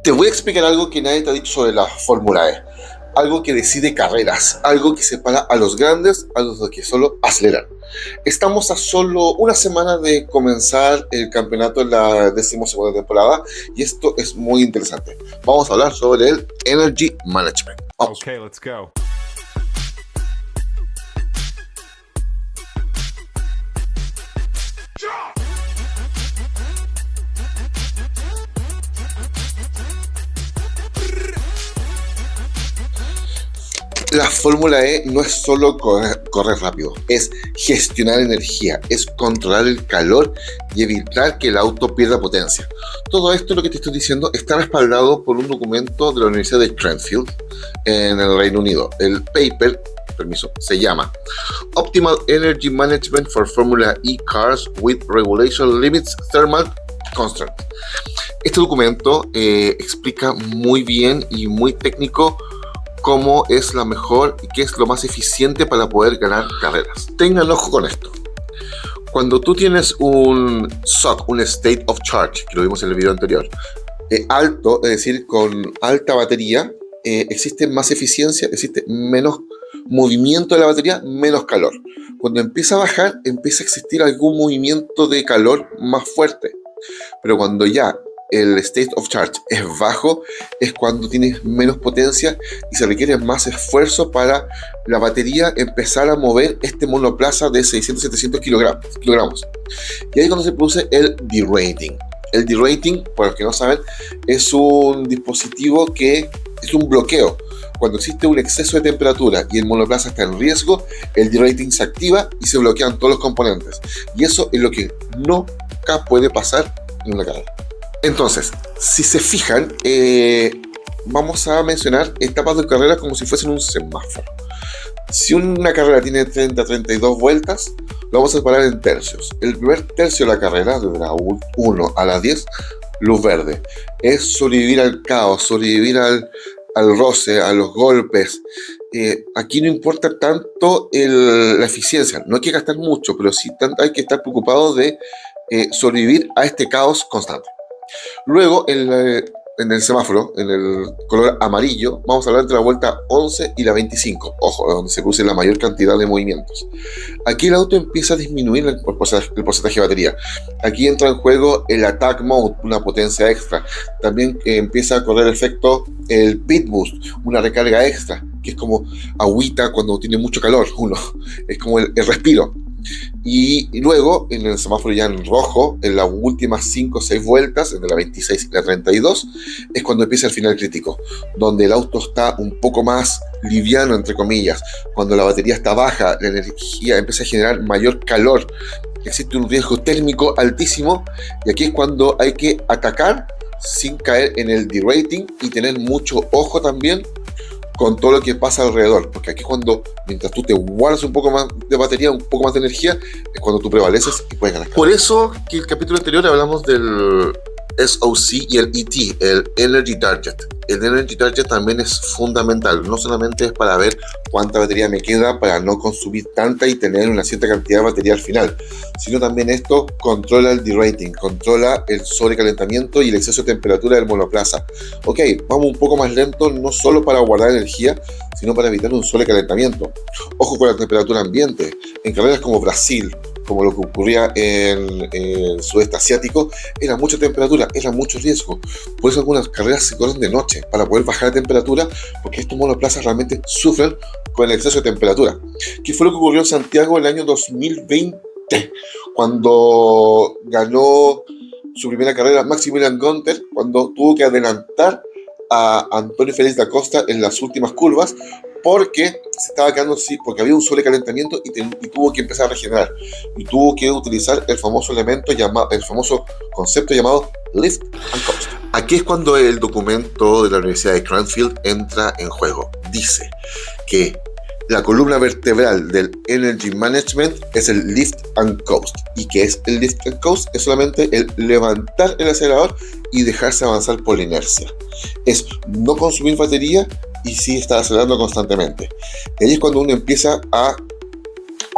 Te voy a explicar algo que nadie te ha dicho sobre la Fórmula E. Algo que decide carreras, algo que separa a los grandes a los que solo aceleran. Estamos a solo una semana de comenzar el campeonato en la 12ª temporada y esto es muy interesante. Vamos a hablar sobre el Energy Management. Vamos. Okay, let's go. La Fórmula E no es solo correr rápido, es gestionar energía, es controlar el calor y evitar que el auto pierda potencia. Todo esto, lo que te estoy diciendo, está respaldado por un documento de la Universidad de Cranfield en el Reino Unido. El paper, se llama Optimal Energy Management for Formula E Cars with Regulation Limits Thermal Constant. Este documento explica muy bien y muy técnico cómo es la mejor y qué es lo más eficiente para poder ganar carreras. Tengan ojo con esto. Cuando tú tienes un SOC, un State of Charge, que lo vimos en el video anterior, alto, es decir, con alta batería, existe más eficiencia, existe menos movimiento de la batería, menos calor. Cuando empieza a bajar, empieza a existir algún movimiento de calor más fuerte. Pero cuando ya el state of charge es bajo, es cuando tienes menos potencia y se requiere más esfuerzo para la batería empezar a mover este monoplaza de 600-700 kilogramos. Y ahí es cuando se produce el derating. El derating, para los que no saben, es un dispositivo que es un bloqueo. Cuando existe un exceso de temperatura y el monoplaza está en riesgo, el derating se activa y se bloquean todos los componentes. Y eso es lo que nunca puede pasar en una carrera. Entonces, si se fijan, vamos a mencionar etapas de carrera como si fuesen un semáforo. Si una carrera tiene 30-32 vueltas, lo vamos a separar en tercios. El primer tercio de la carrera, desde la 1 a la 10, luz verde. Es sobrevivir al caos, sobrevivir al roce, a los golpes. Aquí no importa tanto la eficiencia. No hay que gastar mucho, pero sí hay que estar preocupado de sobrevivir a este caos constante. Luego, en el semáforo, en el color amarillo, vamos a hablar entre la vuelta 11 y la 25. Ojo, donde se produce la mayor cantidad de movimientos. Aquí el auto empieza a disminuir el porcentaje de batería. Aquí entra en juego el Attack Mode, una potencia extra. También empieza a correr efecto el Pit Boost, una recarga extra, que es como agüita cuando tiene mucho calor. Es como el respiro. Y luego, en el semáforo ya en rojo, en las últimas 5 o 6 vueltas, entre la 26 y la 32, es cuando empieza el final crítico, donde el auto está un poco más liviano, entre comillas. Cuando la batería está baja, la energía empieza a generar mayor calor, existe un riesgo térmico altísimo, y aquí es cuando hay que atacar sin caer en el derating y tener mucho ojo también con todo lo que pasa alrededor, porque aquí cuando, mientras tú te guardas un poco más de batería, un poco más de energía, es cuando tú prevaleces y puedes ganar. Por eso que el capítulo anterior hablamos del SOC y el ET, el Energy Target. El Energy Target también es fundamental, no solamente es para ver cuánta batería me queda para no consumir tanta y tener una cierta cantidad de batería al final, sino también esto controla el derating, controla el sobrecalentamiento y el exceso de temperatura del monoplaza. Ok, vamos un poco más lento, no solo para guardar energía, sino para evitar un sobrecalentamiento. Ojo con la temperatura ambiente. En carreras como Brasil, como lo que ocurría en el sudeste asiático, era mucha temperatura, era mucho riesgo. Por eso algunas carreras se corren de noche, para poder bajar la temperatura, porque estos monoplazas realmente sufren con el exceso de temperatura. ¿Qué fue lo que ocurrió en Santiago el año 2020? Cuando ganó su primera carrera Maximilian Gunter, cuando tuvo que adelantar a Antonio Félix da Costa en las últimas curvas, porque se estaba quedando así, porque había un sobrecalentamiento y tuvo que empezar a regenerar y tuvo que utilizar el famoso elemento llamado, el famoso concepto llamado lift and coast. Aquí es cuando el documento de la Universidad de Cranfield entra en juego. Dice que la columna vertebral del Energy Management es el Lift and Coast. ¿Y qué es el Lift and Coast? Es solamente el levantar el acelerador y dejarse avanzar por la inercia. Es no consumir batería y sí estar acelerando constantemente. Y ahí es cuando uno empieza a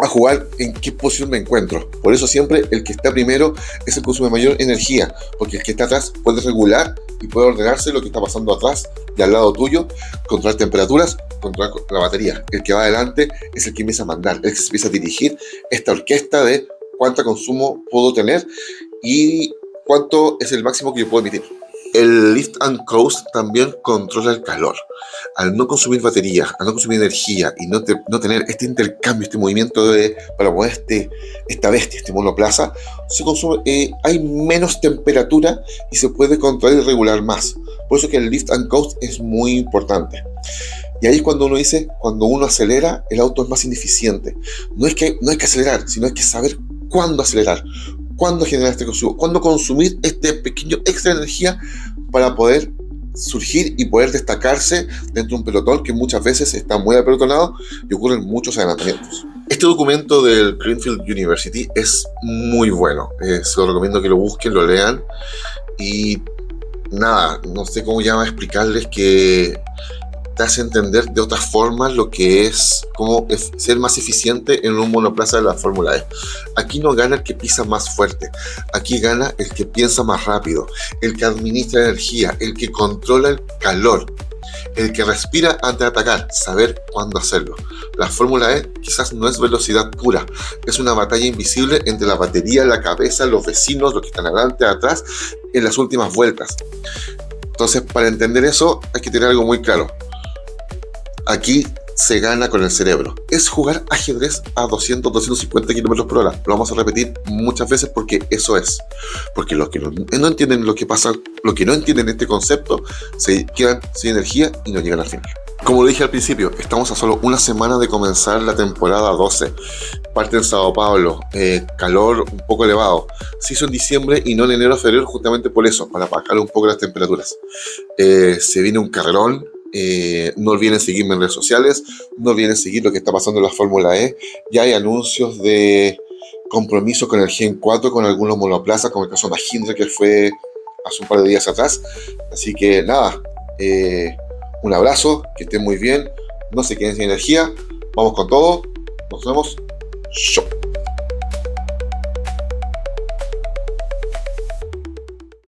jugar en qué posición me encuentro. Por eso siempre el que está primero es el que consume mayor energía, porque el que está atrás puede regular y puede ordenarse lo que está pasando atrás y al lado tuyo, controlar temperaturas, controlar la batería. El que va adelante es el que empieza a mandar, el que se empieza a dirigir esta orquesta de cuánto consumo puedo tener y cuánto es el máximo que yo puedo emitir. El Lift and Coast también controla el calor. Al no consumir batería, al no consumir energía y no tener este intercambio, este movimiento para mover esta bestia, este monoplaza, hay menos temperatura y se puede controlar y regular más. Por eso que el Lift and Coast es muy importante. Y ahí es cuando uno dice, cuando uno acelera, el auto es más ineficiente. No es que acelerar, sino hay que saber cuándo acelerar, cuándo generar este consumo, cuándo consumir este pequeño extra de energía para poder surgir y poder destacarse dentro de un pelotón que muchas veces está muy apelotonado y ocurren muchos adelantamientos. Este documento del Greenfield University es muy bueno, se lo recomiendo que lo busquen, lo lean y nada, no sé cómo ya explicarles que te hace entender de otras formas lo que es cómo ser más eficiente en un monoplaza de la Fórmula E. Aquí no gana el que pisa más fuerte, aquí gana el que piensa más rápido, el que administra energía, el que controla el calor, el que respira antes de atacar, saber cuándo hacerlo. La Fórmula E quizás no es velocidad pura, es una batalla invisible entre la batería, la cabeza, los vecinos, los que están adelante, atrás, en las últimas vueltas. Entonces, para entender eso, hay que tener algo muy claro. Aquí se gana con el cerebro. Es jugar ajedrez a 200, 250 km por hora. Lo vamos a repetir muchas veces porque eso es. Porque los que no entienden lo que pasa, los que no entienden este concepto, se quedan sin energía y no llegan al final. Como lo dije al principio, estamos a solo una semana de comenzar la temporada 12. Parte en Sao Paulo, calor un poco elevado. Se hizo en diciembre y no en enero o febrero justamente por eso, para bajar un poco las temperaturas. Se viene un carrerón. No olviden seguirme en redes sociales, no olviden seguir lo que está pasando en la Fórmula E. Ya hay anuncios de compromiso con el Gen 4, con algunos monoplazas, como el caso de Mahindra, que fue hace un par de días atrás. Así que nada, un abrazo, que estén muy bien, no se queden sin energía, vamos con todo, nos vemos, chau.